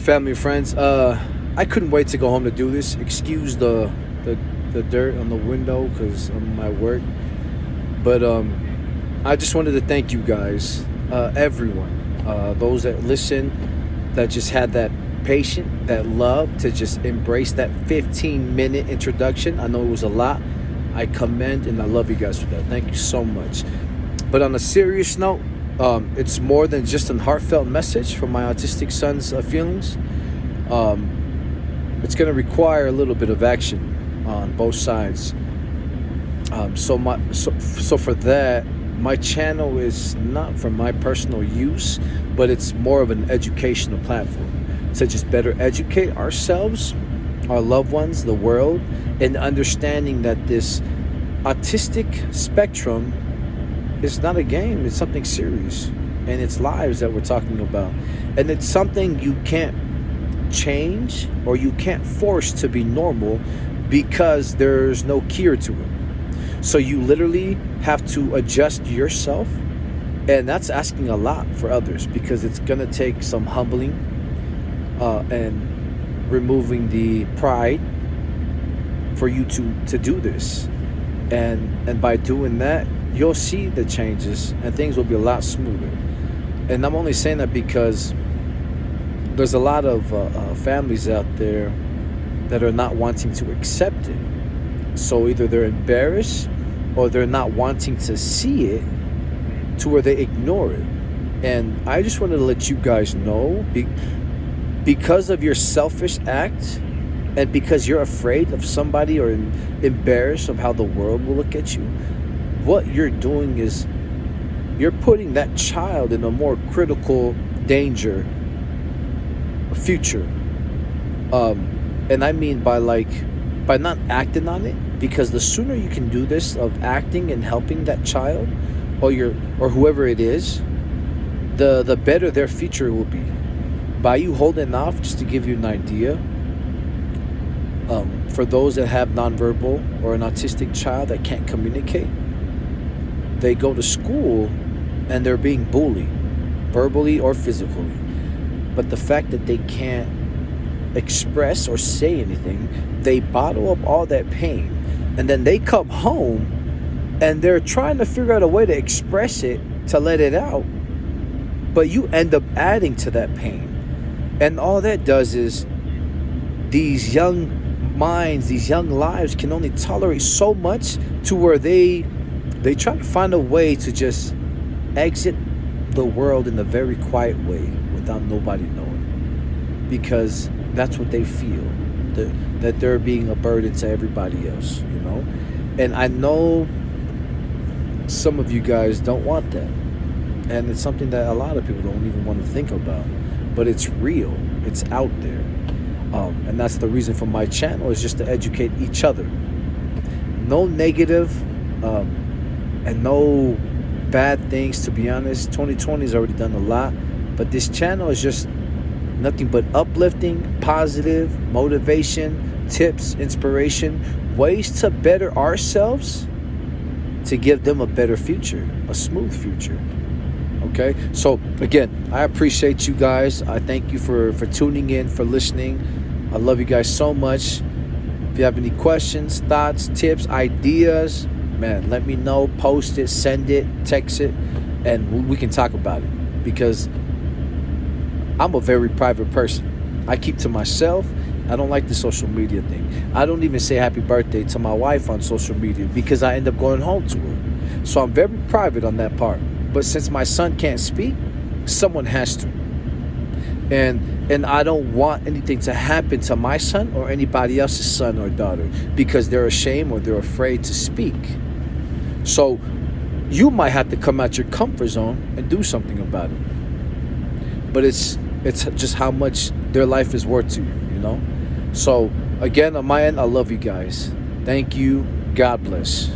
Family and friends, I couldn't wait to go home to do this. Excuse the dirt on the window because of my work, but I just wanted to thank you guys, everyone, those that listen, that just had that patience, that love to just embrace that 15-minute introduction. I know it was a lot. I commend and I love you guys for that. Thank you so much. But on a serious note, it's more than just a heartfelt message from my autistic son's feelings. It's going to require a little bit of action on both sides. So for that, my channel is not for my personal use, but it's more of an educational platform to just better educate ourselves, our loved ones, the world, and understanding that this autistic spectrum is not a game. It's something serious, and it's lives that we're talking about, and it's something you can't change or you can't force to be normal because there's no cure to it. So you literally have to adjust yourself, and that's asking a lot for others because it's gonna take some humbling and removing the pride for you to do this, and by doing that, you'll see the changes and things will be a lot smoother. And I'm only saying that because there's a lot of families out there that are not wanting to accept it. So either they're embarrassed or they're not wanting to see it to where they ignore it. And I just wanted to let you guys know, because of your selfish act and because you're afraid of somebody or embarrassed of how the world will look at you, what you're doing is you're putting that child in a more critical danger future. And I mean by not acting on it, because the sooner you can do this of acting and helping that child or whoever it is, the better their future will be. By you holding off, just to give you an idea, for those that have nonverbal or an autistic child that can't communicate, they go to school and they're being bullied, verbally or physically. But the fact that they can't express or say anything, they bottle up all that pain. And then they come home and they're trying to figure out a way to express it, to let it out. But you end up adding to that pain. And all that does is these young minds, these young lives can only tolerate so much to where they try to find a way to just exit the world in a very quiet way without nobody knowing, because that's what they feel, that they're being a burden to everybody else, you know. And I know some of you guys don't want that, and it's something that a lot of people don't even want to think about, but it's real, it's out there. And that's the reason for my channel, is just to educate each other. No negative and no bad things, to be honest. 2020 has already done a lot, but this channel is just nothing but uplifting, positive, motivation, tips, inspiration, ways to better ourselves to give them a better future, a smooth future. Okay, so again, I appreciate you guys. I thank you for tuning in, for listening. I love you guys so much. If you have any questions, thoughts, tips, ideas, man, let me know. Post it, send it, text it, and we can talk about it, because I'm a very private person. I keep to myself. I don't like the social media thing. I don't even say happy birthday to my wife on social media because I end up going home to her. So I'm very private on that part. But since my son can't speak, someone has to. And I don't want anything to happen to my son or anybody else's son or daughter because they're ashamed or they're afraid to speak. So you might have to come out your comfort zone and do something about it. But it's just how much their life is worth to you, you know? So again, on my end, I love you guys. Thank you. God bless.